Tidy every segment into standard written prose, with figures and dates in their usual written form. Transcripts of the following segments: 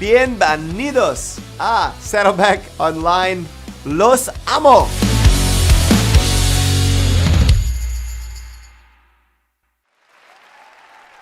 Bienvenidos a Saddleback Online. ¡Los amo!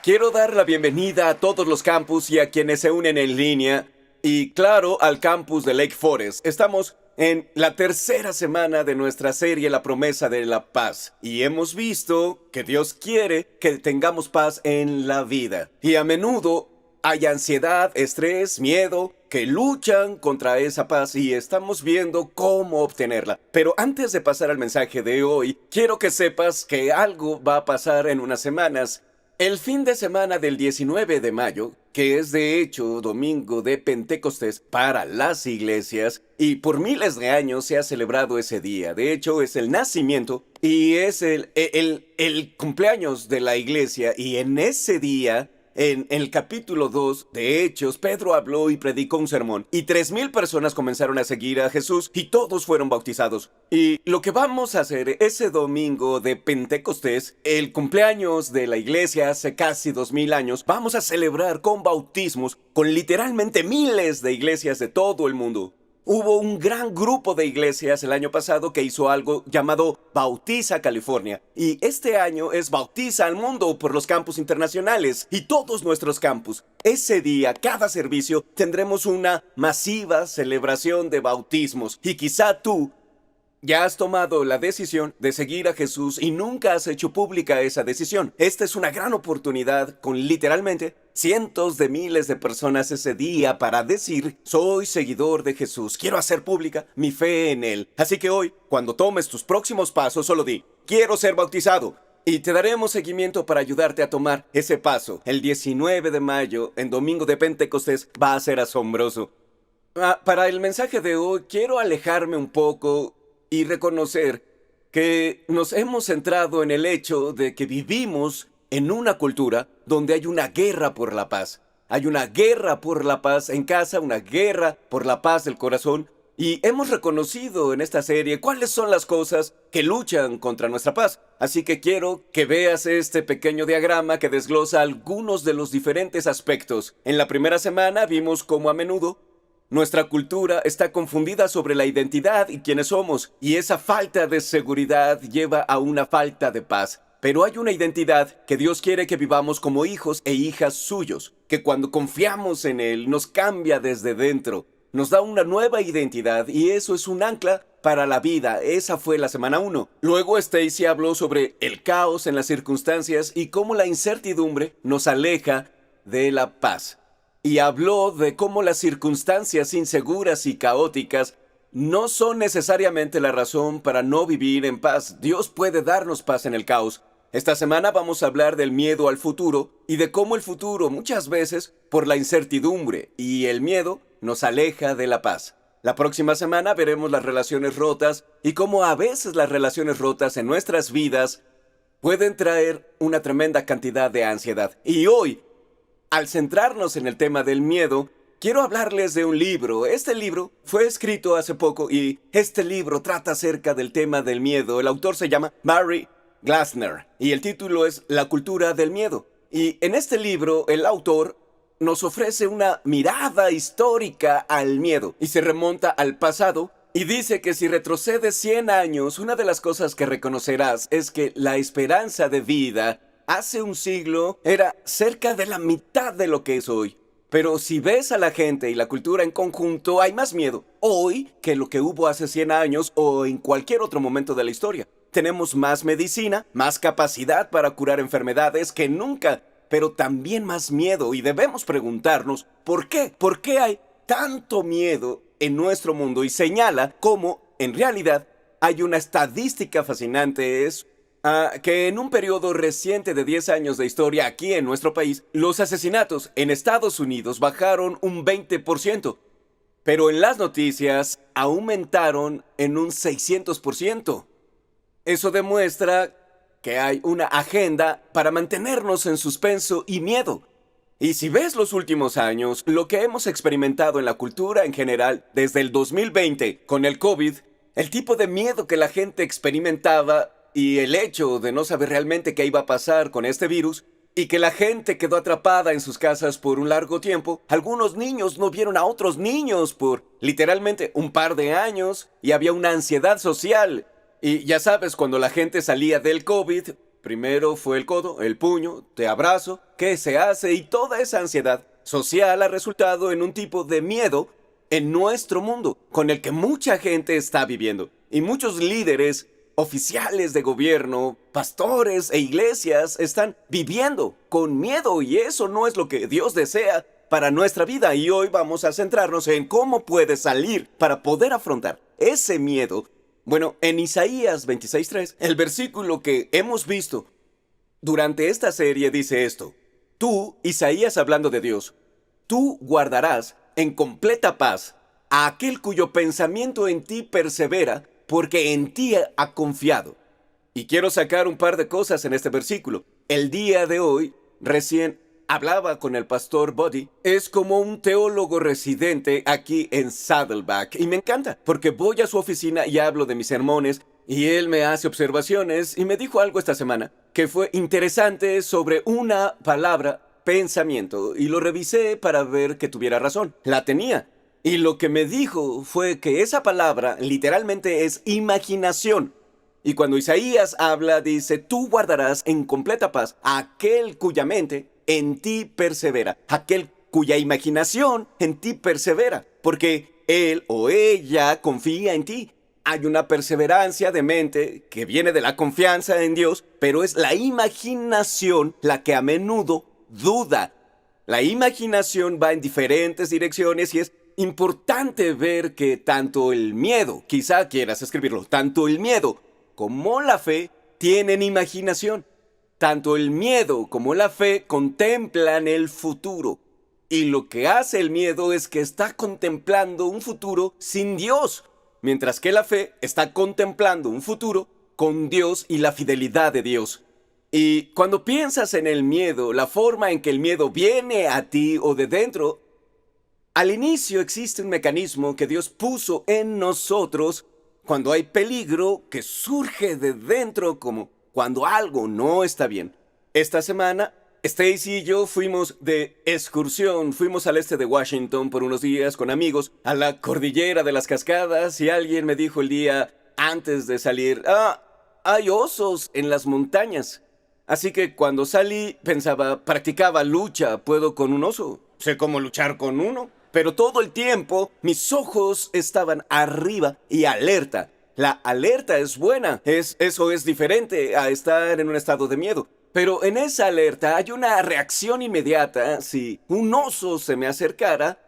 Quiero dar la bienvenida a todos los campus y a quienes se unen en línea. Y claro, al campus de Lake Forest. Estamos en la tercera semana de nuestra serie La Promesa de la Paz. Y hemos visto que Dios quiere que tengamos paz en la vida. Y a menudo hay ansiedad, estrés, miedo, que luchan contra esa paz y estamos viendo cómo obtenerla. Pero antes de pasar al mensaje de hoy, quiero que sepas que algo va a pasar en unas semanas. El fin de semana del 19 de mayo, que es de hecho domingo de Pentecostés para las iglesias, y por miles de años se ha celebrado ese día. De hecho, es el nacimiento y es el cumpleaños de la iglesia. Y en ese día, en el capítulo 2 de Hechos, Pedro habló y predicó un sermón. Y 3,000 personas comenzaron a seguir a Jesús y todos fueron bautizados. Y lo que vamos a hacer ese domingo de Pentecostés, el cumpleaños de la iglesia hace casi 2,000 años, vamos a celebrar con bautismos con literalmente miles de iglesias de todo el mundo. Hubo un gran grupo de iglesias el año pasado que hizo algo llamado Bautiza California. Y este año es Bautiza al Mundo por los campus internacionales y todos nuestros campus. Ese día, cada servicio, tendremos una masiva celebración de bautismos. Y quizá tú ya has tomado la decisión de seguir a Jesús y nunca has hecho pública esa decisión. Esta es una gran oportunidad con literalmente cientos de miles de personas ese día para decir: soy seguidor de Jesús, quiero hacer pública mi fe en Él. Así que hoy, cuando tomes tus próximos pasos, solo di: quiero ser bautizado. Y te daremos seguimiento para ayudarte a tomar ese paso. El 19 de mayo, en domingo de Pentecostés, va a ser asombroso. Para el mensaje de hoy, quiero alejarme un poco y reconocer que nos hemos centrado en el hecho de que vivimos en una cultura donde hay una guerra por la paz. Hay una guerra por la paz en casa, una guerra por la paz del corazón. Y hemos reconocido en esta serie cuáles son las cosas que luchan contra nuestra paz. Así que quiero que veas este pequeño diagrama que desglosa algunos de los diferentes aspectos. En la primera semana vimos cómo a menudo nuestra cultura está confundida sobre la identidad y quiénes somos, y esa falta de seguridad lleva a una falta de paz. Pero hay una identidad que Dios quiere que vivamos como hijos e hijas suyos, que cuando confiamos en Él nos cambia desde dentro, nos da una nueva identidad y eso es un ancla para la vida. Esa fue la semana 1. Luego Stacy habló sobre el caos en las circunstancias y cómo la incertidumbre nos aleja de la paz. Y habló de cómo las circunstancias inseguras y caóticas no son necesariamente la razón para no vivir en paz. Dios puede darnos paz en el caos. Esta semana vamos a hablar del miedo al futuro y de cómo el futuro muchas veces, por la incertidumbre y el miedo, nos aleja de la paz. La próxima semana veremos las relaciones rotas y cómo a veces las relaciones rotas en nuestras vidas pueden traer una tremenda cantidad de ansiedad. Y hoy, al centrarnos en el tema del miedo, quiero hablarles de un libro. Este libro fue escrito hace poco y este libro trata acerca del tema del miedo. El autor se llama Barry Glassner y el título es La cultura del miedo. Y en este libro el autor nos ofrece una mirada histórica al miedo y se remonta al pasado y dice que si retrocedes 100 años, una de las cosas que reconocerás es que la esperanza de vida hace un siglo era cerca de la mitad de lo que es hoy. Pero si ves a la gente y la cultura en conjunto, hay más miedo hoy que lo que hubo hace 100 años o en cualquier otro momento de la historia. Tenemos más medicina, más capacidad para curar enfermedades que nunca, pero también más miedo y debemos preguntarnos ¿por qué? ¿Por qué hay tanto miedo en nuestro mundo? Y señala cómo en realidad hay una estadística fascinante, que en un periodo reciente de 10 años de historia aquí en nuestro país, los asesinatos en Estados Unidos bajaron un 20%, pero en las noticias aumentaron en un 600%. Eso demuestra que hay una agenda para mantenernos en suspenso y miedo. Y si ves los últimos años, lo que hemos experimentado en la cultura en general, desde el 2020 con el COVID, el tipo de miedo que la gente experimentaba y el hecho de no saber realmente qué iba a pasar con este virus, y que la gente quedó atrapada en sus casas por un largo tiempo. Algunos niños no vieron a otros niños por literalmente un par de años y había una ansiedad social. Y ya sabes, cuando la gente salía del COVID, primero fue el codo, el puño, te abrazo, ¿qué se hace? Y toda esa ansiedad social ha resultado en un tipo de miedo en nuestro mundo, con el que mucha gente está viviendo. Y muchos líderes, oficiales de gobierno, pastores e iglesias están viviendo con miedo, y eso no es lo que Dios desea para nuestra vida. Y hoy vamos a centrarnos en cómo puedes salir para poder afrontar ese miedo. Bueno, en Isaías 26:3, el versículo que hemos visto durante esta serie dice esto: tú, Isaías hablando de Dios, tú guardarás en completa paz a aquel cuyo pensamiento en ti persevera, porque en ti ha confiado. Y quiero sacar un par de cosas en este versículo. El día de hoy, recién hablaba con el pastor Buddy. Es como un teólogo residente aquí en Saddleback. Y me encanta, porque voy a su oficina y hablo de mis sermones, y él me hace observaciones, y me dijo algo esta semana que fue interesante sobre una palabra, pensamiento, y lo revisé para ver que tuviera razón. La tenía. Y lo que me dijo fue que esa palabra literalmente es imaginación. Y cuando Isaías habla, dice: tú guardarás en completa paz a aquel cuya mente en ti persevera, aquel cuya imaginación en ti persevera, porque él o ella confía en ti. Hay una perseverancia de mente que viene de la confianza en Dios, pero es la imaginación la que a menudo duda. La imaginación va en diferentes direcciones y es importante ver que tanto el miedo, quizá quieras escribirlo, tanto el miedo como la fe tienen imaginación. Tanto el miedo como la fe contemplan el futuro. Y lo que hace el miedo es que está contemplando un futuro sin Dios, mientras que la fe está contemplando un futuro con Dios y la fidelidad de Dios. Y cuando piensas en el miedo, la forma en que el miedo viene a ti o de dentro, al inicio existe un mecanismo que Dios puso en nosotros cuando hay peligro que surge de dentro, como cuando algo no está bien. Esta semana, Stacy y yo fuimos de excursión, fuimos al este de Washington por unos días con amigos a la cordillera de las Cascadas, y alguien me dijo el día antes de salir: hay osos en las montañas. Así que cuando salí pensaba, practicaba lucha, ¿puedo con un oso? Sé cómo luchar con uno. Pero todo el tiempo mis ojos estaban arriba y alerta. La alerta es buena, eso es diferente a estar en un estado de miedo. Pero en esa alerta hay una reacción inmediata. Si un oso se me acercara,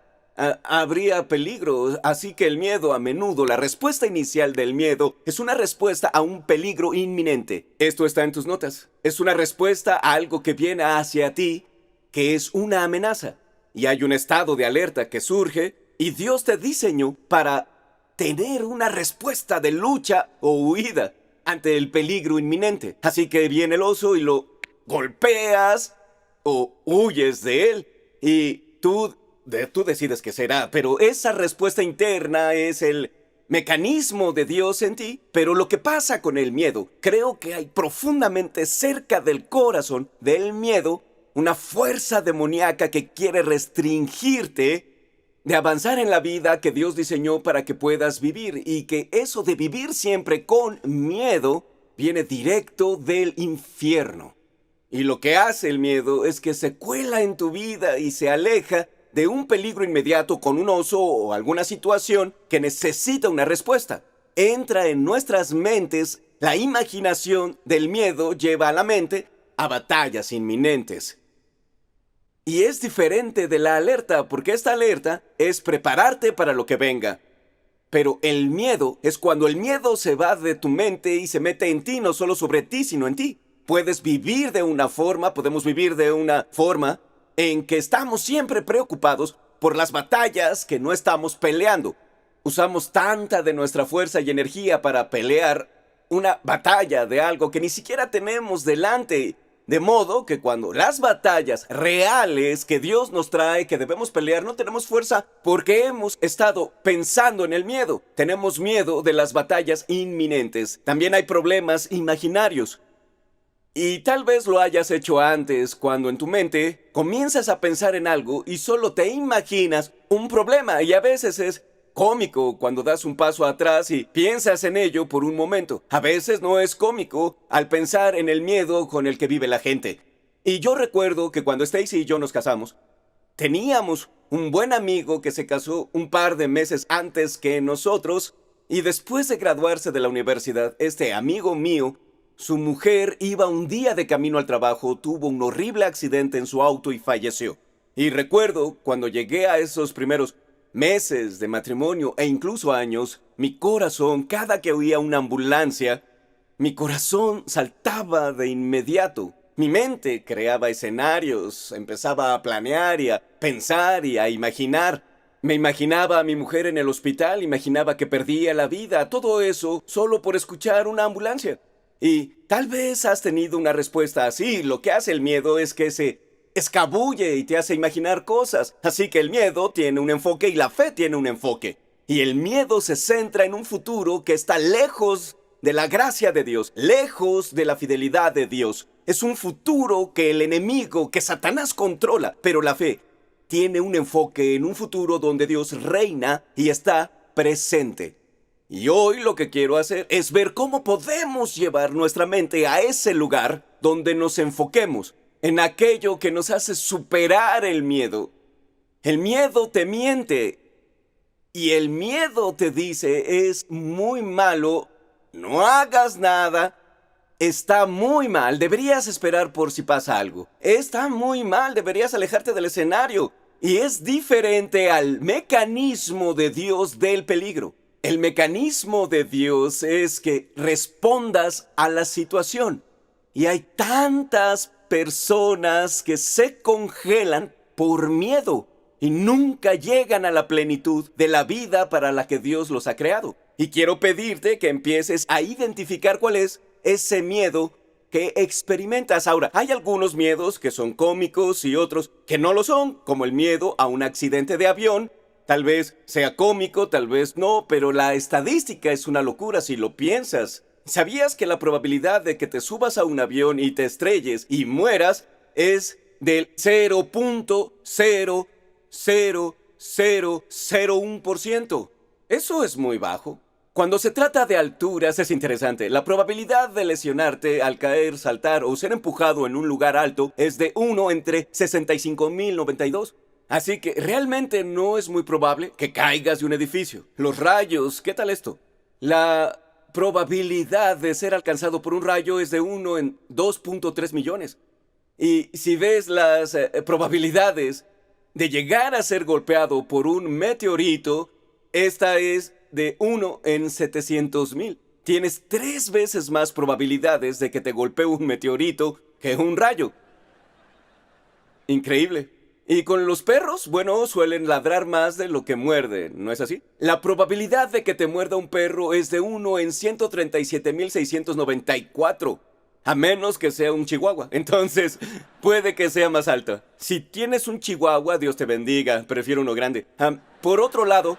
habría peligro. Así que el miedo, a menudo, la respuesta inicial del miedo es una respuesta a un peligro inminente. Esto está en tus notas. Es una respuesta a algo que viene hacia ti, que es una amenaza. Y hay un estado de alerta que surge, y Dios te diseñó para tener una respuesta de lucha o huida ante el peligro inminente. Así que viene el oso y lo golpeas o huyes de él, y tú decides qué será. Pero esa respuesta interna es el mecanismo de Dios en ti. Pero lo que pasa con el miedo, creo que hay profundamente cerca del corazón del miedo una fuerza demoníaca que quiere restringirte de avanzar en la vida que Dios diseñó para que puedas vivir, y que eso de vivir siempre con miedo viene directo del infierno. Y lo que hace el miedo es que se cuela en tu vida y se aleja de un peligro inmediato con un oso o alguna situación que necesita una respuesta. Entra en nuestras mentes, la imaginación del miedo lleva a la mente a batallas inminentes. Y es diferente de la alerta, porque esta alerta es prepararte para lo que venga. Pero el miedo es cuando el miedo se va de tu mente y se mete en ti, no solo sobre ti, sino en ti. Podemos vivir de una forma en que estamos siempre preocupados por las batallas que no estamos peleando. Usamos tanta de nuestra fuerza y energía para pelear una batalla de algo que ni siquiera tenemos delante. De modo que cuando las batallas reales que Dios nos trae, que debemos pelear, no tenemos fuerza porque hemos estado pensando en el miedo. Tenemos miedo de las batallas inminentes. También hay problemas imaginarios. Y tal vez lo hayas hecho antes, cuando en tu mente comienzas a pensar en algo y solo te imaginas un problema. Y a veces es cómico cuando das un paso atrás y piensas en ello por un momento. A veces no es cómico al pensar en el miedo con el que vive la gente. Y yo recuerdo que cuando Stacy y yo nos casamos, teníamos un buen amigo que se casó un par de meses antes que nosotros. Y después de graduarse de la universidad, este amigo mío, su mujer iba un día de camino al trabajo, tuvo un horrible accidente en su auto y falleció. Y recuerdo cuando llegué a esos primeros meses de matrimonio e incluso años, mi corazón, cada que oía una ambulancia, mi corazón saltaba de inmediato. Mi mente creaba escenarios, empezaba a planear y a pensar y a imaginar. Me imaginaba a mi mujer en el hospital, imaginaba que perdía la vida, todo eso solo por escuchar una ambulancia. Y tal vez has tenido una respuesta así. Lo que hace el miedo es que se escabulle y te hace imaginar cosas. Así que el miedo tiene un enfoque y la fe tiene un enfoque. Y el miedo se centra en un futuro que está lejos de la gracia de Dios, lejos de la fidelidad de Dios. Es un futuro que el enemigo, que Satanás controla. Pero la fe tiene un enfoque en un futuro donde Dios reina y está presente. Y hoy lo que quiero hacer es ver cómo podemos llevar nuestra mente a ese lugar donde nos enfoquemos en aquello que nos hace superar el miedo. El miedo te miente y el miedo te dice es muy malo, no hagas nada, está muy mal, deberías esperar por si pasa algo. Está muy mal, deberías alejarte del escenario. Y es diferente al mecanismo de Dios del peligro. El mecanismo de Dios es que respondas a la situación. Y hay tantas personas que se congelan por miedo y nunca llegan a la plenitud de la vida para la que Dios los ha creado. Y quiero pedirte que empieces a identificar cuál es ese miedo que experimentas. Ahora, hay algunos miedos que son cómicos y otros que no lo son, como el miedo a un accidente de avión. Tal vez sea cómico, tal vez no, pero la estadística es una locura si lo piensas. ¿Sabías que la probabilidad de que te subas a un avión y te estrelles y mueras es del 0.00001%? Eso es muy bajo. Cuando se trata de alturas es interesante. La probabilidad de lesionarte al caer, saltar o ser empujado en un lugar alto es de 1 entre 65.092. Así que realmente no es muy probable que caigas de un edificio. Los rayos, ¿qué tal esto? La probabilidad de ser alcanzado por un rayo es de 1 en 2.3 millones. Y si ves las probabilidades de llegar a ser golpeado por un meteorito, esta es de 1 en 700,000. Tienes 3 veces más probabilidades de que te golpee un meteorito que un rayo. Increíble. Y con los perros, bueno, suelen ladrar más de lo que muerden, ¿no es así? La probabilidad de que te muerda un perro es de 1 en 137,694. A menos que sea un chihuahua. Entonces, puede que sea más alta. Si tienes un chihuahua, Dios te bendiga. Prefiero uno grande. Por otro lado,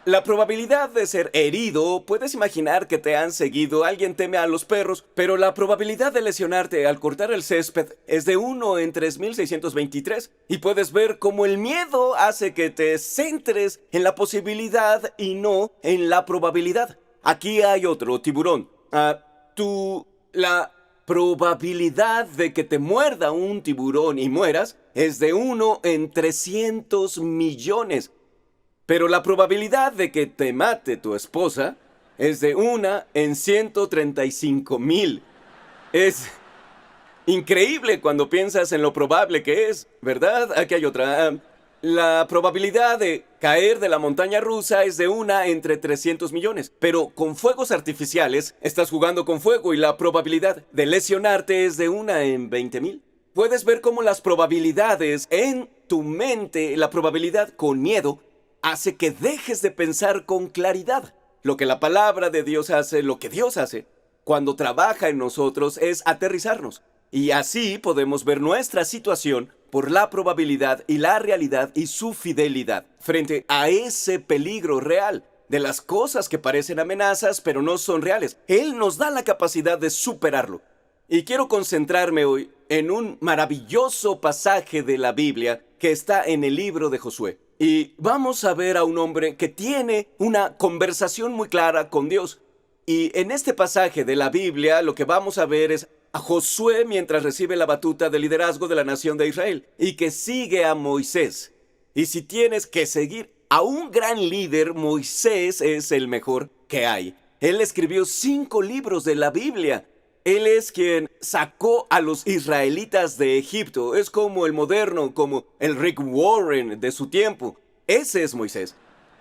la probabilidad de ser herido, puedes imaginar que te han seguido, alguien teme a los perros, pero la probabilidad de lesionarte al cortar el césped es de 1 en 3.623. Y puedes ver cómo el miedo hace que te centres en la posibilidad y no en la probabilidad. Aquí hay otro tiburón. La probabilidad de que te muerda un tiburón y mueras es de 1 en 300 millones. Pero la probabilidad de que te mate tu esposa es de 1 en 135,000. Es increíble cuando piensas en lo probable que es, ¿verdad? Aquí hay otra. La probabilidad de caer de la montaña rusa es de 1 entre 300 millones. Pero con fuegos artificiales estás jugando con fuego y la probabilidad de lesionarte es de 1 en 20,000. Puedes ver cómo las probabilidades en tu mente, la probabilidad con miedo, hace que dejes de pensar con claridad. Lo que la palabra de Dios hace, lo que Dios hace, cuando trabaja en nosotros es aterrizarnos. Y así podemos ver nuestra situación por la probabilidad y la realidad y su fidelidad frente a ese peligro real de las cosas que parecen amenazas pero no son reales. Él nos da la capacidad de superarlo. Y quiero concentrarme hoy en un maravilloso pasaje de la Biblia que está en el libro de Josué. Y vamos a ver a un hombre que tiene una conversación muy clara con Dios. Y en este pasaje de la Biblia lo que vamos a ver es a Josué mientras recibe la batuta de liderazgo de la nación de Israel y que sigue a Moisés. Y si tienes que seguir a un gran líder, Moisés es el mejor que hay. Él escribió 5 libros de la Biblia. Él es quien sacó a los israelitas de Egipto. Es como el moderno, como el Rick Warren de su tiempo. Ese es Moisés.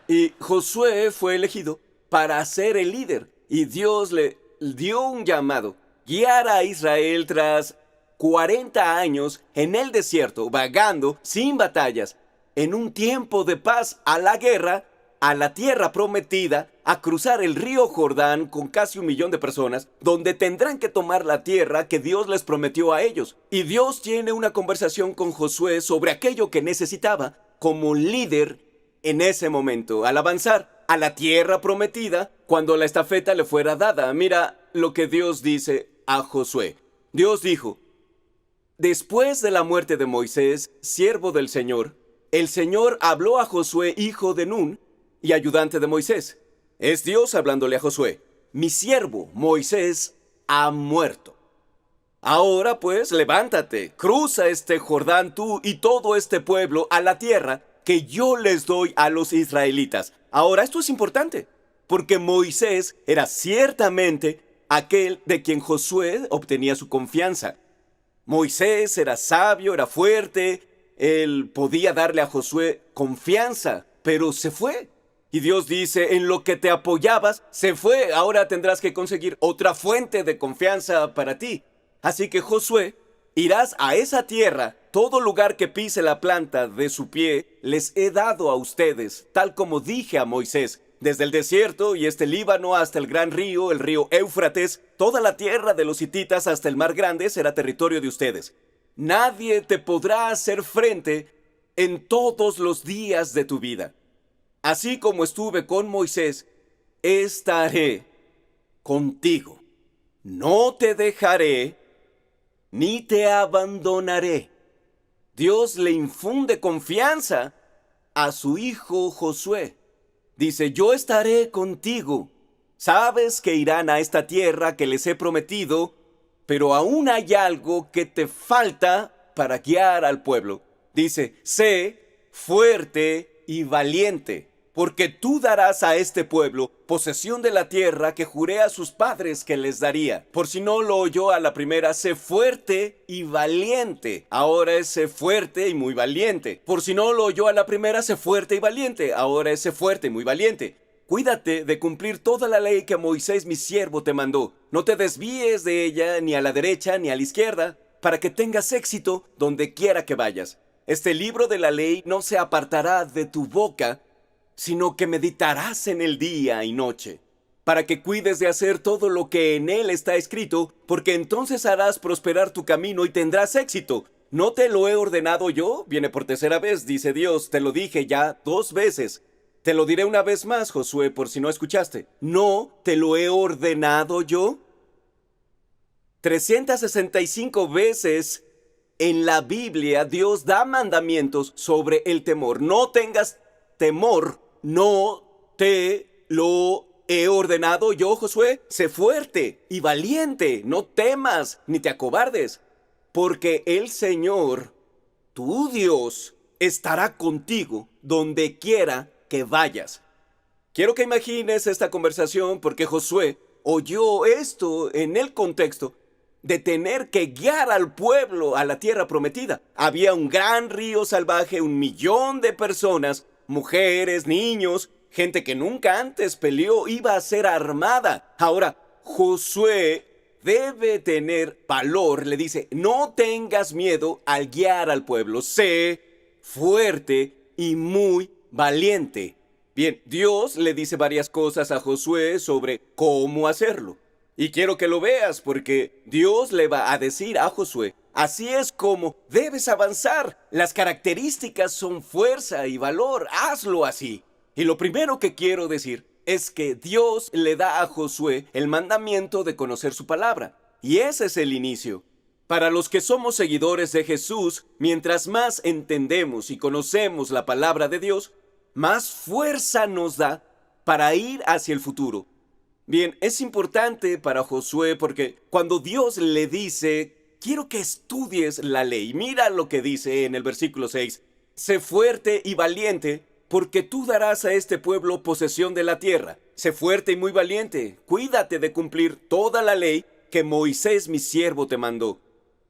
Y Josué fue elegido para ser el líder. Y Dios le dio un llamado: guiar a Israel tras 40 años en el desierto, vagando sin batallas, en un tiempo de paz, a la guerra, a la tierra prometida, a cruzar el río Jordán con casi 1 millón de personas, donde tendrán que tomar la tierra que Dios les prometió a ellos. Y Dios tiene una conversación con Josué sobre aquello que necesitaba como líder en ese momento, al avanzar a la tierra prometida, cuando la estafeta le fuera dada. Mira lo que Dios dice a Josué. Dios dijo: después de la muerte de Moisés, siervo del Señor, el Señor habló a Josué, hijo de Nun, y ayudante de Moisés. Es Dios hablándole a Josué: mi siervo Moisés ha muerto. Ahora pues, levántate, cruza este Jordán tú y todo este pueblo a la tierra que yo les doy a los israelitas. Ahora, esto es importante, porque Moisés era ciertamente aquel de quien Josué obtenía su confianza. Moisés era sabio, era fuerte, él podía darle a Josué confianza, pero se fue. Y Dios dice: en lo que te apoyabas, se fue. Ahora tendrás que conseguir otra fuente de confianza para ti. Así que Josué, irás a esa tierra, todo lugar que pise la planta de su pie, les he dado a ustedes, tal como dije a Moisés. Desde el desierto y este Líbano hasta el gran río, el río Éufrates, toda la tierra de los hititas hasta el mar grande será territorio de ustedes. Nadie te podrá hacer frente en todos los días de tu vida. Así como estuve con Moisés, estaré contigo. No te dejaré ni te abandonaré. Dios le infunde confianza a su hijo Josué. Dice: yo estaré contigo. Sabes que irán a esta tierra que les he prometido, pero aún hay algo que te falta para guiar al pueblo. Dice: sé fuerte y valiente, porque tú darás a este pueblo posesión de la tierra que juré a sus padres que les daría. Por si no lo oyó a la primera, sé fuerte y valiente. Ahora es sé fuerte y muy valiente. Por si no lo oyó a la primera, sé fuerte y valiente. Ahora es sé fuerte y muy valiente. Cuídate de cumplir toda la ley que Moisés mi siervo te mandó. No te desvíes de ella ni a la derecha ni a la izquierda, para que tengas éxito donde quiera que vayas. Este libro de la ley no se apartará de tu boca, sino que meditarás en él día y noche, para que cuides de hacer todo lo que en él está escrito, porque entonces harás prosperar tu camino y tendrás éxito. ¿No te lo he ordenado yo? Viene por tercera vez, dice Dios. Te lo dije ya 2 veces. Te lo diré una vez más, Josué, por si no escuchaste. ¿No te lo he ordenado yo? 365 veces en la Biblia Dios da mandamientos sobre el temor. No tengas temor. No te lo he ordenado yo, Josué. Sé fuerte y valiente. No temas ni te acobardes, porque el Señor, tu Dios, estará contigo donde quiera que vayas. Quiero que imagines esta conversación, porque Josué oyó esto en el contexto de tener que guiar al pueblo a la tierra prometida. Había un gran río salvaje, 1 millón de personas, mujeres, niños, gente que nunca antes peleó, iba a ser armada. Ahora, Josué debe tener valor. Le dice: no tengas miedo al guiar al pueblo. Sé fuerte y muy valiente. Bien, Dios le dice varias cosas a Josué sobre cómo hacerlo. Y quiero que lo veas, porque Dios le va a decir a Josué: así es como debes avanzar. Las características son fuerza y valor. Hazlo así. Y lo primero que quiero decir es que Dios le da a Josué el mandamiento de conocer su palabra. Y ese es el inicio. Para los que somos seguidores de Jesús, mientras más entendemos y conocemos la palabra de Dios, más fuerza nos da para ir hacia el futuro. Bien, es importante para Josué porque cuando Dios le dice, quiero que estudies la ley, mira lo que dice en el versículo 6, sé fuerte y valiente, porque tú darás a este pueblo posesión de la tierra. Sé fuerte y muy valiente, cuídate de cumplir toda la ley que Moisés mi siervo te mandó.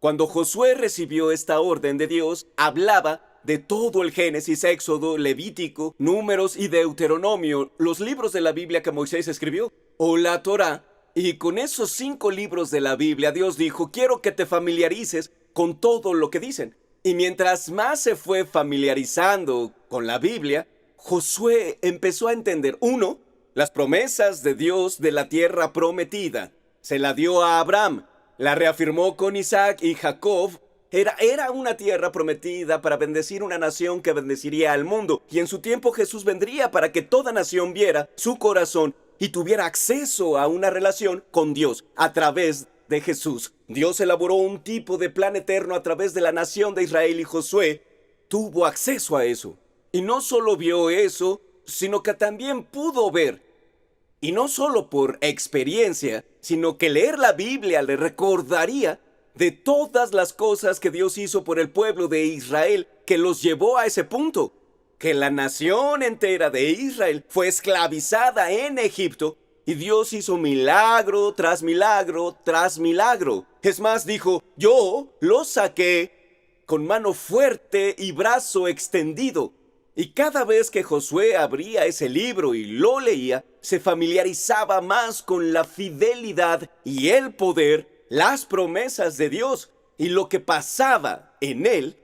Cuando Josué recibió esta orden de Dios, hablaba de todo el Génesis, Éxodo, Levítico, Números y Deuteronomio, los libros de la Biblia que Moisés escribió, o la Torá. Y con esos 5 libros de la Biblia, Dios dijo, quiero que te familiarices con todo lo que dicen. Y mientras más se fue familiarizando con la Biblia, Josué empezó a entender, 1, las promesas de Dios de la tierra prometida. Se la dio a Abraham, la reafirmó con Isaac y Jacob. Era una tierra prometida para bendecir una nación que bendeciría al mundo. Y en su tiempo Jesús vendría para que toda nación viera su corazón y tuviera acceso a una relación con Dios a través de Jesús. Dios elaboró un tipo de plan eterno a través de la nación de Israel y Josué tuvo acceso a eso. Y no solo vio eso, sino que también pudo ver. Y no solo por experiencia, sino que leer la Biblia le recordaría de todas las cosas que Dios hizo por el pueblo de Israel, que los llevó a ese punto. Que la nación entera de Israel fue esclavizada en Egipto y Dios hizo milagro tras milagro tras milagro. Es más, dijo, yo los saqué con mano fuerte y brazo extendido. Y cada vez que Josué abría ese libro y lo leía, se familiarizaba más con la fidelidad y el poder, las promesas de Dios y lo que pasaba en él,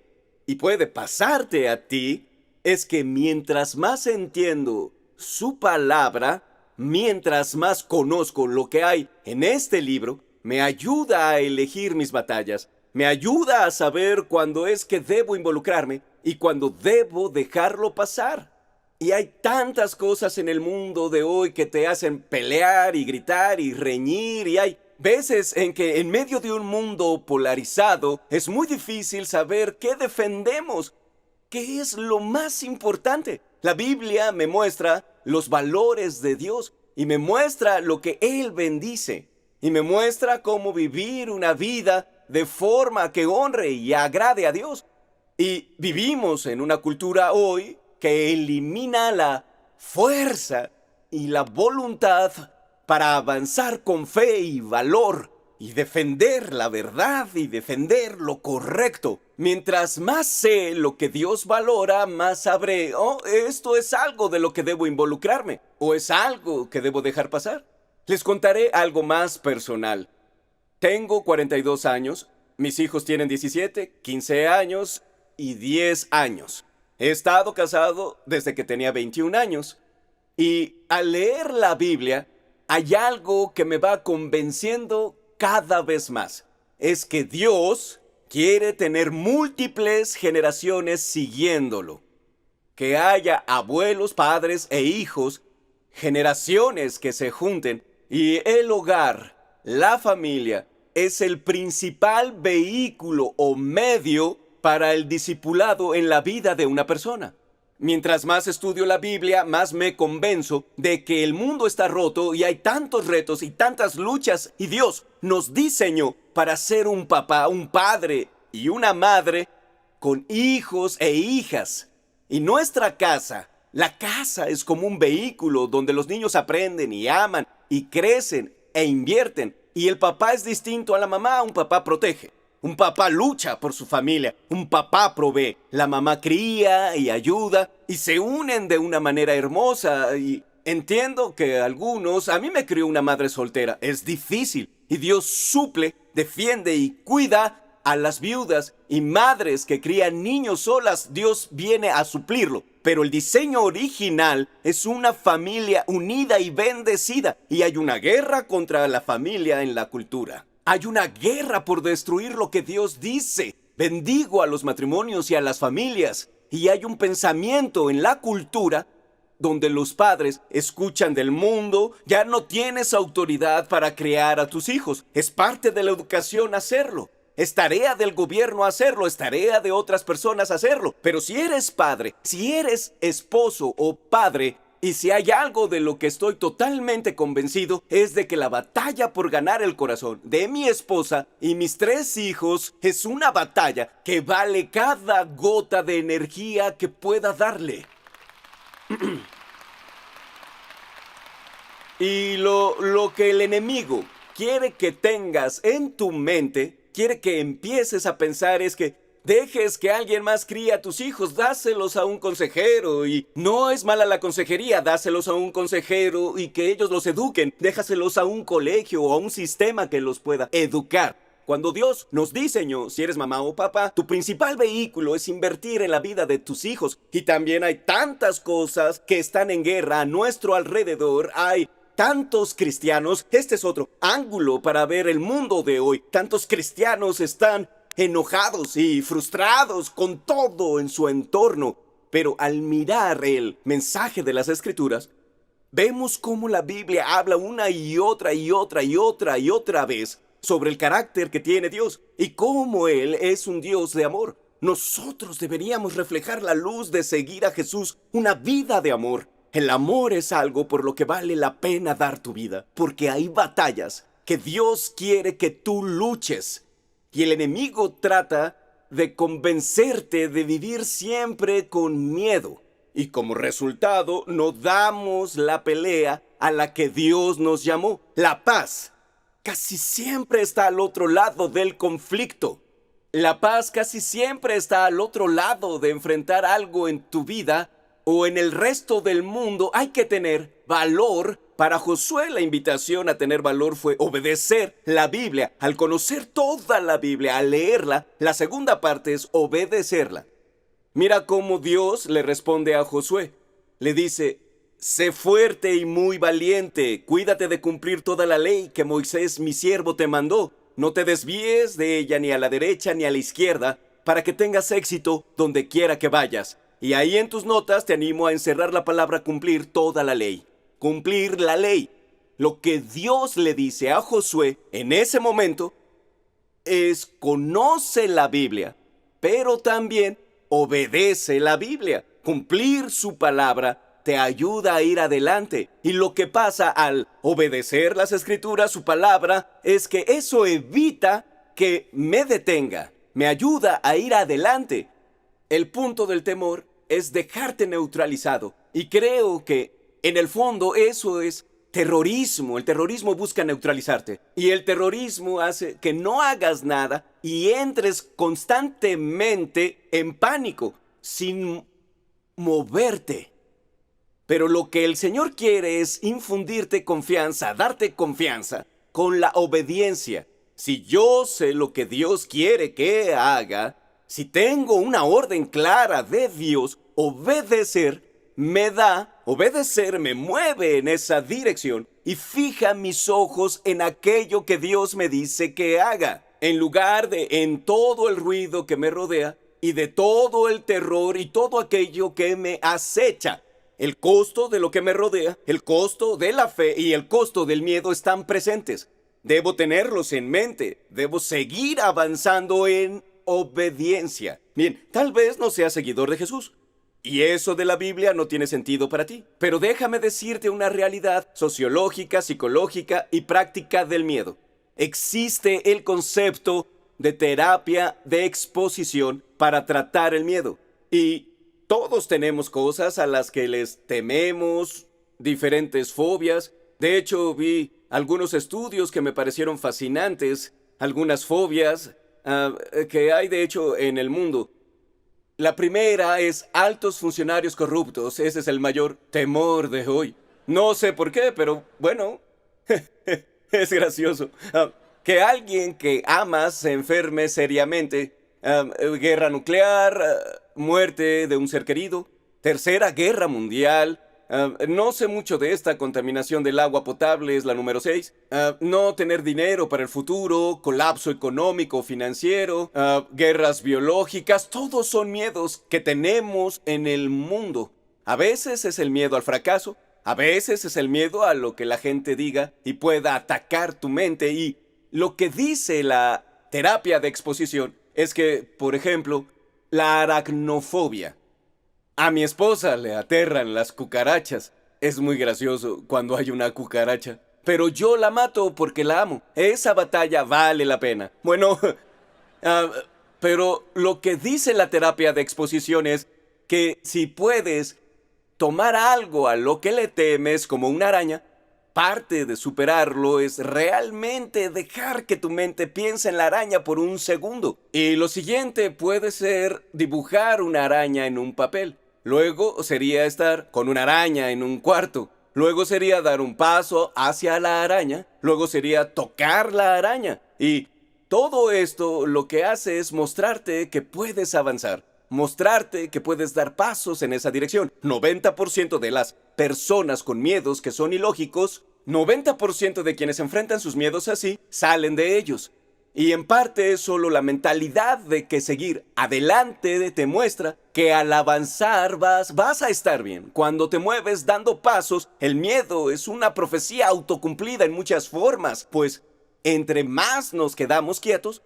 y puede pasarte a ti, es que mientras más entiendo su palabra, mientras más conozco lo que hay en este libro, me ayuda a elegir mis batallas, me ayuda a saber cuándo es que debo involucrarme y cuándo debo dejarlo pasar. Y hay tantas cosas en el mundo de hoy que te hacen pelear y gritar y reñir, y hay veces en que en medio de un mundo polarizado es muy difícil saber qué defendemos, qué es lo más importante. La Biblia me muestra los valores de Dios y me muestra lo que Él bendice y me muestra cómo vivir una vida de forma que honre y agrade a Dios. Y vivimos en una cultura hoy que elimina la fuerza y la voluntad para avanzar con fe y valor y defender la verdad y defender lo correcto. Mientras más sé lo que Dios valora, más sabré, esto es algo de lo que debo involucrarme o es algo que debo dejar pasar. Les contaré algo más personal. Tengo 42 años, mis hijos tienen 17, 15 años y 10 años. He estado casado desde que tenía 21 años y al leer la Biblia hay algo que me va convenciendo cada vez más. Es que Dios quiere tener múltiples generaciones siguiéndolo. Que haya abuelos, padres e hijos, generaciones que se junten y el hogar, la familia, es el principal vehículo o medio para el discipulado en la vida de una persona. Mientras más estudio la Biblia, más me convenzo de que el mundo está roto y hay tantos retos y tantas luchas y Dios nos diseñó para ser un papá, un padre y una madre con hijos e hijas. Y nuestra casa, la casa es como un vehículo donde los niños aprenden y aman y crecen e invierten. Y el papá es distinto a la mamá, un papá protege. Un papá lucha por su familia, un papá provee, la mamá cría y ayuda y se unen de una manera hermosa. Y entiendo que a mí me crió una madre soltera, es difícil y Dios suple, defiende y cuida a las viudas y madres que crían niños solas. Dios viene a suplirlo, pero el diseño original es una familia unida y bendecida y hay una guerra contra la familia en la cultura. Hay una guerra por destruir lo que Dios dice. Bendigo a los matrimonios y a las familias. Y hay un pensamiento en la cultura donde los padres escuchan del mundo, ya no tienes autoridad para criar a tus hijos. Es parte de la educación hacerlo. Es tarea del gobierno hacerlo, es tarea de otras personas hacerlo. Pero si eres padre, si eres esposo o padre, y si hay algo de lo que estoy totalmente convencido, es de que la batalla por ganar el corazón de mi esposa y mis 3 hijos es una batalla que vale cada gota de energía que pueda darle. Y lo que el enemigo quiere que tengas en tu mente, quiere que empieces a pensar es que dejes que alguien más críe a tus hijos, dáselos a un consejero. Y no es mala la consejería, dáselos a un consejero y que ellos los eduquen. Déjaselos a un colegio o a un sistema que los pueda educar. Cuando Dios nos diseñó, si eres mamá o papá, tu principal vehículo es invertir en la vida de tus hijos. Y también hay tantas cosas que están en guerra a nuestro alrededor. Hay tantos cristianos, este es otro ángulo para ver el mundo de hoy. Tantos cristianos están enojados y frustrados con todo en su entorno. Pero al mirar el mensaje de las Escrituras, vemos cómo la Biblia habla una y otra y otra y otra y otra vez sobre el carácter que tiene Dios y cómo Él es un Dios de amor. Nosotros deberíamos reflejar la luz de seguir a Jesús, una vida de amor. El amor es algo por lo que vale la pena dar tu vida, porque hay batallas que Dios quiere que tú luches. Y el enemigo trata de convencerte de vivir siempre con miedo. Y como resultado, no damos la pelea a la que Dios nos llamó. La paz casi siempre está al otro lado del conflicto. La paz casi siempre está al otro lado de enfrentar algo en tu vida o en el resto del mundo. Hay que tener valor. Para Josué la invitación a tener valor fue obedecer la Biblia. Al conocer toda la Biblia, al leerla, la segunda parte es obedecerla. Mira cómo Dios le responde a Josué. Le dice: sé fuerte y muy valiente, cuídate de cumplir toda la ley que Moisés mi siervo te mandó. No te desvíes de ella ni a la derecha ni a la izquierda, para que tengas éxito donde quiera que vayas. Y ahí en tus notas te animo a encerrar la palabra cumplir toda la ley. Cumplir la ley. Lo que Dios le dice a Josué en ese momento es: conoce la Biblia, pero también obedece la Biblia. Cumplir su palabra te ayuda a ir adelante. Y lo que pasa al obedecer las Escrituras, su palabra, es que eso evita que me detenga. Me ayuda a ir adelante. El punto del temor es dejarte neutralizado. Y creo que en el fondo eso es terrorismo. El terrorismo busca neutralizarte. Y el terrorismo hace que no hagas nada y entres constantemente en pánico, sin moverte. Pero lo que el Señor quiere es infundirte confianza, darte confianza con la obediencia. Si yo sé lo que Dios quiere que haga, si tengo una orden clara de Dios, obedecer me mueve en esa dirección y fija mis ojos en aquello que Dios me dice que haga, en lugar de en todo el ruido que me rodea y de todo el terror y todo aquello que me acecha. El costo de lo que me rodea, el costo de la fe y el costo del miedo están presentes. Debo tenerlos en mente, debo seguir avanzando en obediencia. Bien, tal vez no seas seguidor de Jesús. Y eso de la Biblia no tiene sentido para ti. Pero déjame decirte una realidad sociológica, psicológica y práctica del miedo. Existe el concepto de terapia de exposición para tratar el miedo. Y todos tenemos cosas a las que les tememos, diferentes fobias. De hecho, vi algunos estudios que me parecieron fascinantes, algunas fobias que hay de hecho en el mundo. La primera es altos funcionarios corruptos. Ese es el mayor temor de hoy. No sé por qué, pero bueno, es gracioso. Que alguien que amas se enferme seriamente. Guerra nuclear, muerte de un ser querido. Tercera Guerra Mundial. No sé mucho de esta. Contaminación del agua potable es la número 6. No tener dinero para el futuro, colapso económico, financiero, guerras biológicas. Todos son miedos que tenemos en el mundo. A veces es el miedo al fracaso, a veces es el miedo a lo que la gente diga y pueda atacar tu mente. Y lo que dice la terapia de exposición es que, por ejemplo, la aracnofobia. A mi esposa le aterran las cucarachas. Es muy gracioso cuando hay una cucaracha. Pero yo la mato porque la amo. Esa batalla vale la pena. Bueno, pero lo que dice la terapia de exposición es que si puedes tomar algo a lo que le temes como una araña, parte de superarlo es realmente dejar que tu mente piense en la araña por un segundo. Y lo siguiente puede ser dibujar una araña en un papel. Luego sería estar con una araña en un cuarto. Luego sería dar un paso hacia la araña. Luego sería tocar la araña. Y todo esto lo que hace es mostrarte que puedes avanzar. Mostrarte que puedes dar pasos en esa dirección. 90% de las personas con miedos que son ilógicos, 90% de quienes enfrentan sus miedos así, salen de ellos. Y en parte es solo la mentalidad de que seguir adelante te muestra que al avanzar vas a estar bien. Cuando te mueves dando pasos, el miedo es una profecía autocumplida en muchas formas, pues entre más nos quedamos quietos,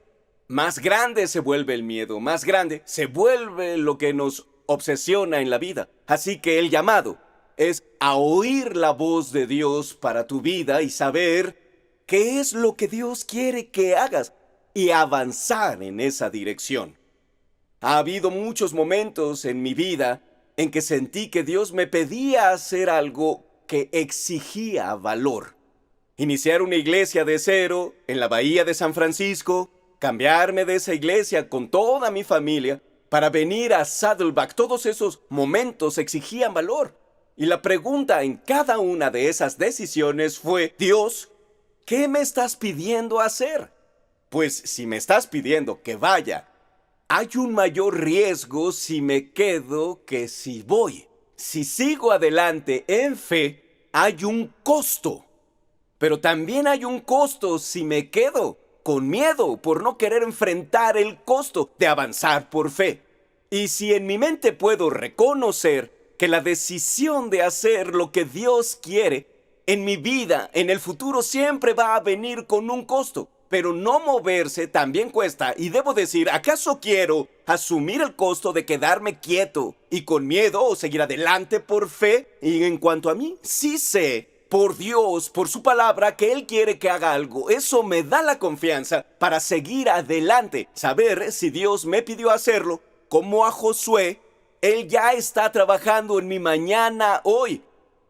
más grande se vuelve el miedo, más grande se vuelve lo que nos obsesiona en la vida. Así que el llamado es a oír la voz de Dios para tu vida y saber qué es lo que Dios quiere que hagas y avanzar en esa dirección. Ha habido muchos momentos en mi vida en que sentí que Dios me pedía hacer algo que exigía valor. Iniciar una iglesia de cero en la bahía de San Francisco, cambiarme de esa iglesia con toda mi familia para venir a Saddleback. Todos esos momentos exigían valor. Y la pregunta en cada una de esas decisiones fue: Dios, ¿qué me estás pidiendo hacer? Pues si me estás pidiendo que vaya, hay un mayor riesgo si me quedo que si voy. Si sigo adelante en fe, hay un costo. Pero también hay un costo si me quedo con miedo por no querer enfrentar el costo de avanzar por fe. Y si en mi mente puedo reconocer que la decisión de hacer lo que Dios quiere en mi vida, en el futuro, siempre va a venir con un costo. Pero no moverse también cuesta, y debo decir, ¿acaso quiero asumir el costo de quedarme quieto y con miedo o seguir adelante por fe? Y en cuanto a mí, sí sé, por Dios, por su palabra, que Él quiere que haga algo. Eso me da la confianza para seguir adelante, saber si Dios me pidió hacerlo, como a Josué. Él ya está trabajando en mi mañana hoy,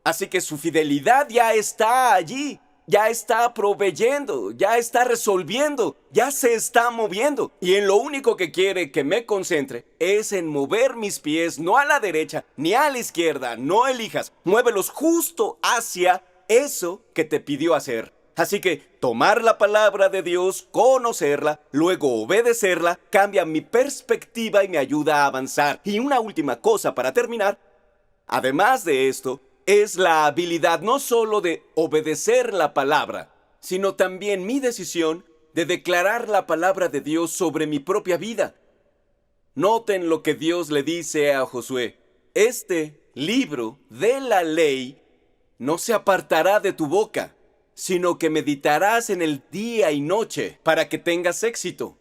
así que su fidelidad ya está allí. Ya está proveyendo, ya está resolviendo, ya se está moviendo. Y en lo único que quiere que me concentre es en mover mis pies, no a la derecha ni a la izquierda. No elijas, muévelos justo hacia eso que te pidió hacer. Así que tomar la palabra de Dios, conocerla, luego obedecerla, cambia mi perspectiva y me ayuda a avanzar. Y una última cosa para terminar, además de esto, es la habilidad no solo de obedecer la palabra, sino también mi decisión de declarar la palabra de Dios sobre mi propia vida. Noten lo que Dios le dice a Josué: este libro de la ley no se apartará de tu boca, sino que meditarás en él día y noche para que tengas éxito,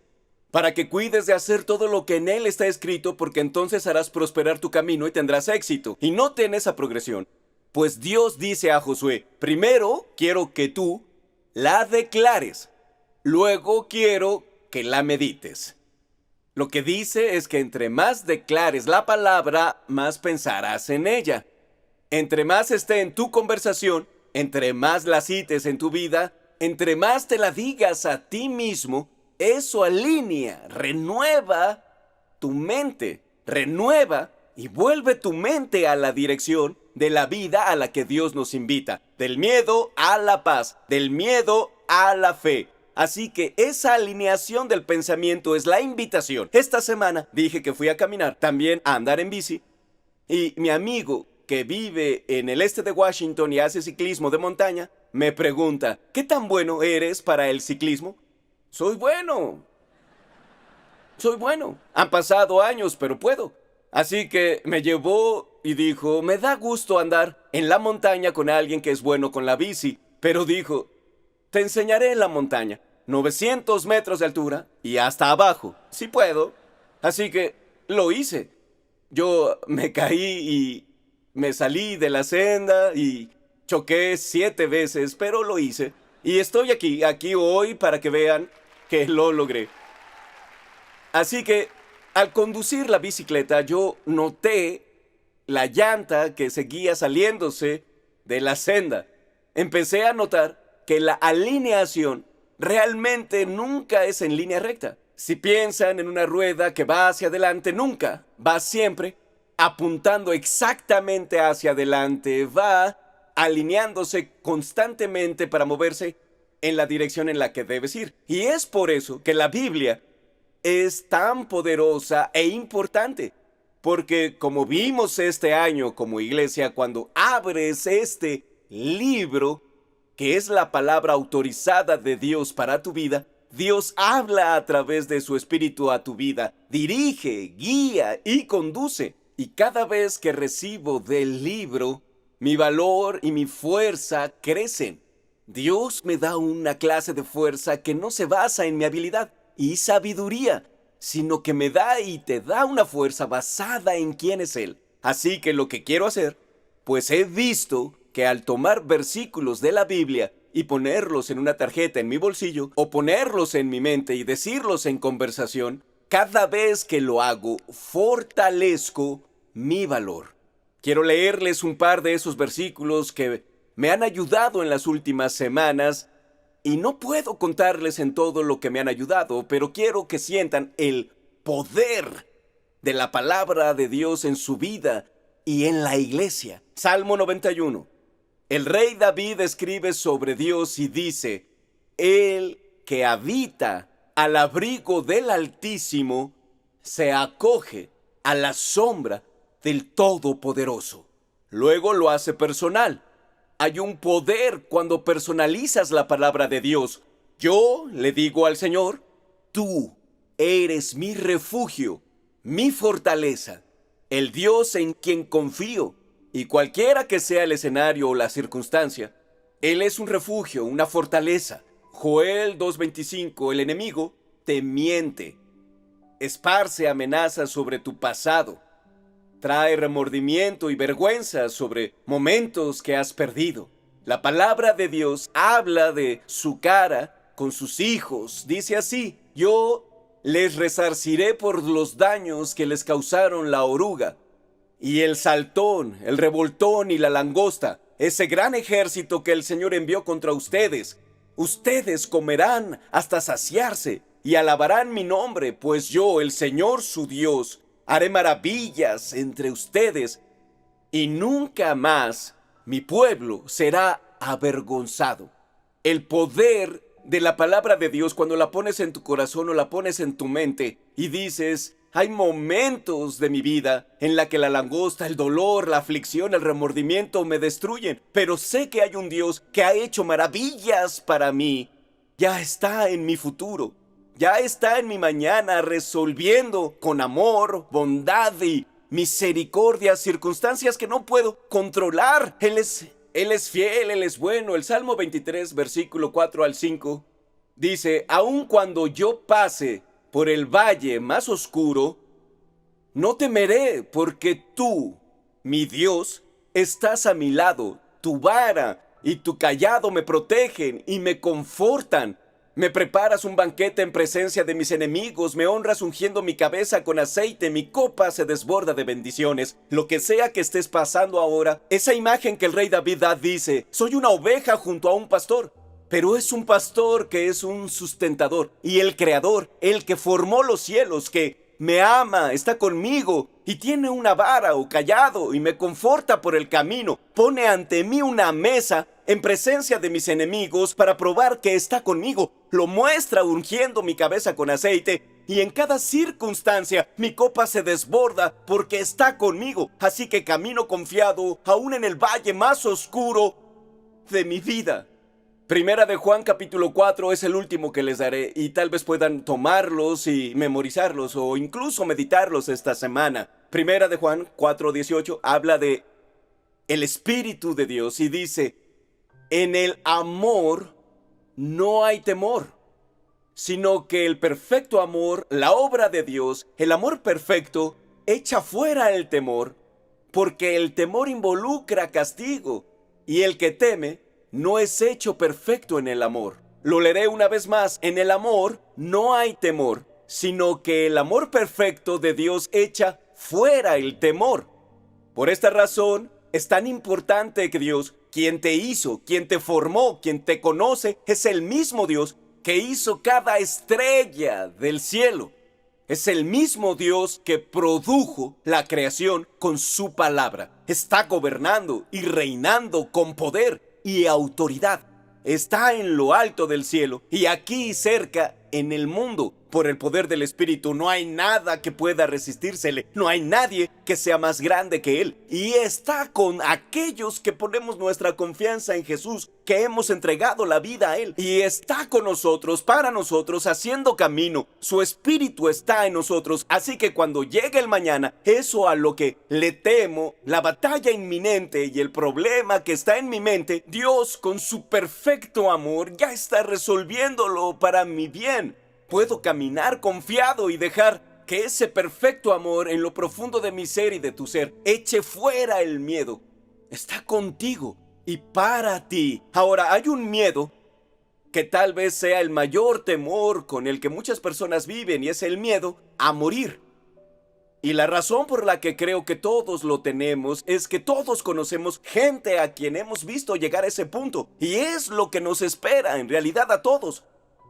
para que cuides de hacer todo lo que en él está escrito, porque entonces harás prosperar tu camino y tendrás éxito. Y noten esa progresión. Pues Dios dice a Josué: primero quiero que tú la declares, luego quiero que la medites. Lo que dice es que entre más declares la palabra, más pensarás en ella. Entre más esté en tu conversación, entre más la cites en tu vida, entre más te la digas a ti mismo, eso alinea, renueva tu mente, renueva y vuelve tu mente a la dirección de la vida a la que Dios nos invita, del miedo a la paz, del miedo a la fe. Así que esa alineación del pensamiento es la invitación. Esta semana dije que fui a caminar, también a andar en bici, y mi amigo que vive en el este de Washington y hace ciclismo de montaña, me pregunta: ¿qué tan bueno eres para el ciclismo? Soy bueno. Han pasado años, pero puedo. Así que me llevó y dijo, me da gusto andar en la montaña con alguien que es bueno con la bici, pero dijo, te enseñaré en la montaña, 900 metros de altura y hasta abajo, si puedo. Así que lo hice. Yo me caí y me salí de la senda y choqué 7 veces, pero lo hice. Y estoy aquí hoy para que vean que lo logré. Así que al conducir la bicicleta yo noté la llanta que seguía saliéndose de la senda. Empecé a notar que la alineación realmente nunca es en línea recta. Si piensan en una rueda que va hacia adelante, nunca. Va siempre apuntando exactamente hacia adelante. Va alineándose constantemente para moverse en la dirección en la que debes ir. Y es por eso que la Biblia es tan poderosa e importante. Porque como vimos este año como iglesia, cuando abres este libro, que es la palabra autorizada de Dios para tu vida, Dios habla a través de su Espíritu a tu vida, dirige, guía y conduce. Y cada vez que recibo del libro, mi valor y mi fuerza crecen. Dios me da una clase de fuerza que no se basa en mi habilidad y sabiduría, sino que me da y te da una fuerza basada en quién es Él. Así que lo que quiero hacer, pues he visto que al tomar versículos de la Biblia y ponerlos en una tarjeta en mi bolsillo, o ponerlos en mi mente y decirlos en conversación, cada vez que lo hago, fortalezco mi valor. Quiero leerles un par de esos versículos que me han ayudado en las últimas semanas, y no puedo contarles en todo lo que me han ayudado, pero quiero que sientan el poder de la palabra de Dios en su vida y en la iglesia. Salmo 91. El rey David escribe sobre Dios y dice, el que habita al abrigo del Altísimo se acoge a la sombra del Todopoderoso. Luego lo hace personal. Hay un poder cuando personalizas la palabra de Dios. Yo le digo al Señor, tú eres mi refugio, mi fortaleza, el Dios en quien confío. Y cualquiera que sea el escenario o la circunstancia, Él es un refugio, una fortaleza. Joel 2:25, el enemigo te miente, esparce amenazas sobre tu pasado, trae remordimiento y vergüenza sobre momentos que has perdido. La palabra de Dios habla de su cara con sus hijos. Dice así, yo les resarciré por los daños que les causaron la oruga y el saltón, el revoltón y la langosta, ese gran ejército que el Señor envió contra ustedes. Ustedes comerán hasta saciarse y alabarán mi nombre, pues yo, el Señor su Dios, haré maravillas entre ustedes y nunca más mi pueblo será avergonzado. El poder de la palabra de Dios, cuando la pones en tu corazón o la pones en tu mente y dices, hay momentos de mi vida en la que la langosta, el dolor, la aflicción, el remordimiento me destruyen, pero sé que hay un Dios que ha hecho maravillas para mí. Ya está en mi futuro, ya está en mi mañana resolviendo con amor, bondad y misericordia circunstancias que no puedo controlar. Él es fiel, Él es bueno. El Salmo 23, versículo 4 al 5, dice, aun cuando yo pase por el valle más oscuro, no temeré, porque tú, mi Dios, estás a mi lado. Tu vara y tu cayado me protegen y me confortan. Me preparas un banquete en presencia de mis enemigos, me honras ungiendo mi cabeza con aceite, mi copa se desborda de bendiciones. Lo que sea que estés pasando ahora, esa imagen que el rey David da dice, soy una oveja junto a un pastor. Pero es un pastor que es un sustentador y el creador, el que formó los cielos, que me ama, está conmigo y tiene una vara o cayado y me conforta por el camino. Pone ante mí una mesa en presencia de mis enemigos para probar que está conmigo. Lo muestra ungiendo mi cabeza con aceite y en cada circunstancia mi copa se desborda porque está conmigo. Así que camino confiado aún en el valle más oscuro de mi vida. Primera de Juan capítulo 4 es el último que les daré y tal vez puedan tomarlos y memorizarlos o incluso meditarlos esta semana. Primera de Juan 4:18 habla de el Espíritu de Dios y dice, en el amor no hay temor, sino que el perfecto amor, la obra de Dios, el amor perfecto, echa fuera el temor, porque el temor involucra castigo, y el que teme no es hecho perfecto en el amor. Lo leeré una vez más, en el amor no hay temor, sino que el amor perfecto de Dios echa fuera el temor. Por esta razón, es tan importante que Dios, quien te hizo, quien te formó, quien te conoce, es el mismo Dios que hizo cada estrella del cielo. Es el mismo Dios que produjo la creación con su palabra. Está gobernando y reinando con poder y autoridad. Está en lo alto del cielo y aquí cerca en el mundo. Por el poder del Espíritu no hay nada que pueda resistírsele. No hay nadie que sea más grande que Él. Y está con aquellos que ponemos nuestra confianza en Jesús, que hemos entregado la vida a Él. Y está con nosotros, para nosotros, haciendo camino. Su Espíritu está en nosotros. Así que cuando llegue el mañana, eso a lo que le temo, la batalla inminente y el problema que está en mi mente, Dios con su perfecto amor ya está resolviéndolo para mi bien. Puedo caminar confiado y dejar que ese perfecto amor en lo profundo de mi ser y de tu ser eche fuera el miedo. Está contigo y para ti. Ahora, hay un miedo que tal vez sea el mayor temor con el que muchas personas viven y es el miedo a morir. Y la razón por la que creo que todos lo tenemos es que todos conocemos gente a quien hemos visto llegar a ese punto. Y es lo que nos espera en realidad a todos.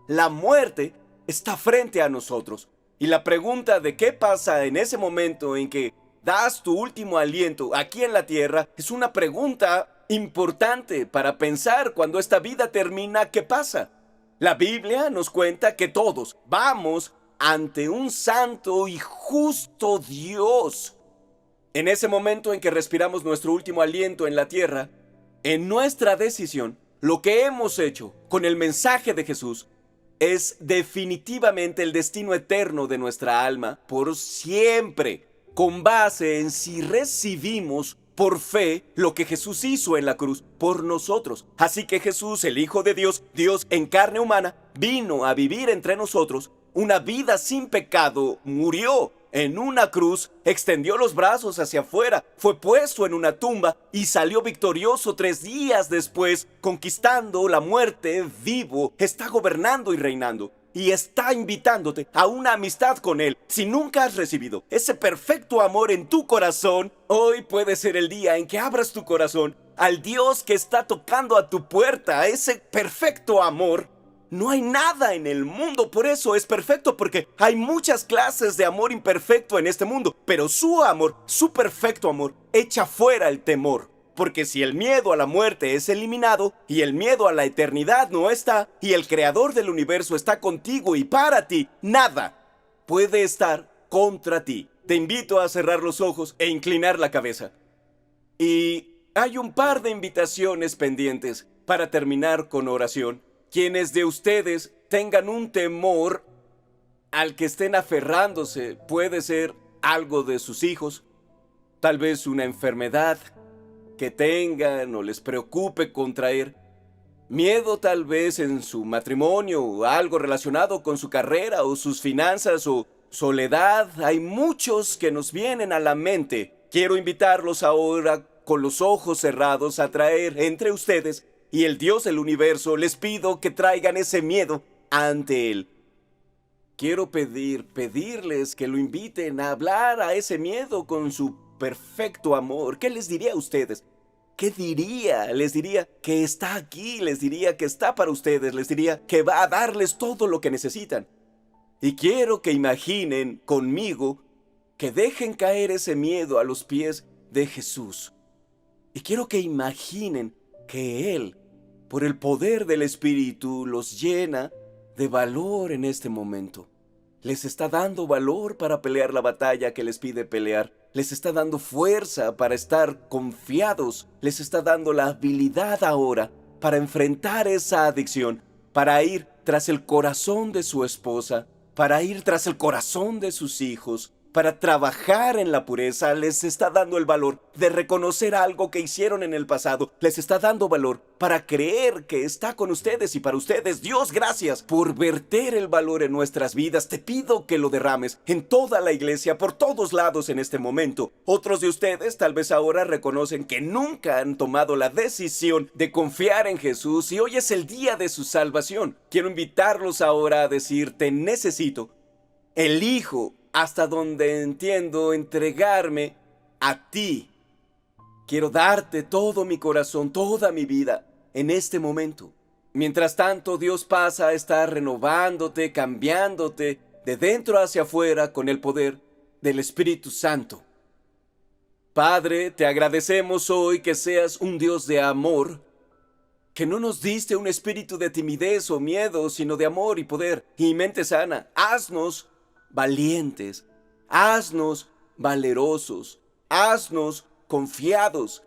La muerte está frente a nosotros. Y la pregunta de qué pasa en ese momento en que das tu último aliento aquí en la tierra es una pregunta importante para pensar cuando esta vida termina, ¿qué pasa? La Biblia nos cuenta que todos vamos ante un santo y justo Dios. En ese momento en que respiramos nuestro último aliento en la tierra, en nuestra decisión, lo que hemos hecho con el mensaje de Jesús es definitivamente el destino eterno de nuestra alma por siempre, con base en si recibimos por fe lo que Jesús hizo en la cruz por nosotros. Así que Jesús, el Hijo de Dios, Dios en carne humana, vino a vivir entre nosotros una vida sin pecado, murió en una cruz, extendió los brazos hacia afuera, fue puesto en una tumba y salió victorioso 3 días después, conquistando la muerte, vivo, está gobernando y reinando. Y está invitándote a una amistad con Él. Si nunca has recibido ese perfecto amor en tu corazón, hoy puede ser el día en que abras tu corazón al Dios que está tocando a tu puerta, ese perfecto amor. No hay nada en el mundo, por eso es perfecto, porque hay muchas clases de amor imperfecto en este mundo, pero su amor, su perfecto amor, echa fuera el temor. Porque si el miedo a la muerte es eliminado, y el miedo a la eternidad no está, y el creador del universo está contigo y para ti, nada puede estar contra ti. Te invito a cerrar los ojos e inclinar la cabeza. Y hay un par de invitaciones pendientes para terminar con oración. Quienes de ustedes tengan un temor al que estén aferrándose, puede ser algo de sus hijos, tal vez una enfermedad que tengan o les preocupe contraer, miedo tal vez en su matrimonio o algo relacionado con su carrera o sus finanzas o soledad. Hay muchos que nos vienen a la mente. Quiero invitarlos ahora con los ojos cerrados a traer entre ustedes y el Dios del universo. Les pido que traigan ese miedo ante Él. Quiero pedirles que lo inviten a hablar a ese miedo con su perfecto amor. ¿Qué les diría a ustedes? ¿Qué diría? Les diría que está aquí, les diría que está para ustedes, les diría que va a darles todo lo que necesitan. Y quiero que imaginen conmigo que dejen caer ese miedo a los pies de Jesús. Y quiero que imaginen que Él, por el poder del Espíritu, los llena de valor en este momento. Les está dando valor para pelear la batalla que les pide pelear. Les está dando fuerza para estar confiados. Les está dando la habilidad ahora para enfrentar esa adicción, para ir tras el corazón de su esposa, para ir tras el corazón de sus hijos, para trabajar en la pureza, les está dando el valor de reconocer algo que hicieron en el pasado, les está dando valor para creer que está con ustedes y para ustedes. Dios, gracias por verter el valor en nuestras vidas. Te pido que lo derrames en toda la iglesia, por todos lados en este momento. Otros de ustedes tal vez ahora reconocen que nunca han tomado la decisión de confiar en Jesús y hoy es el día de su salvación. Quiero invitarlos ahora a decir: te necesito, elijo hasta donde entiendo entregarme a ti. Quiero darte todo mi corazón, toda mi vida en este momento. Mientras tanto, Dios pasa a estar renovándote, cambiándote de dentro hacia afuera con el poder del Espíritu Santo. Padre, te agradecemos hoy que seas un Dios de amor, que no nos diste un espíritu de timidez o miedo, sino de amor y poder y mente sana. Haznos valientes, haznos valerosos, haznos confiados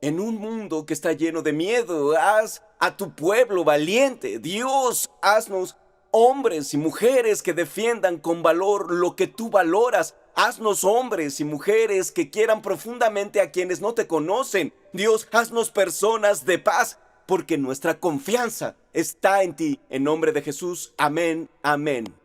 en un mundo que está lleno de miedo. Haz a tu pueblo valiente. Dios, haznos hombres y mujeres que defiendan con valor lo que tú valoras. Haznos hombres y mujeres que quieran profundamente a quienes no te conocen. Dios, haznos personas de paz, porque nuestra confianza está en ti. En nombre de Jesús, amén, amén.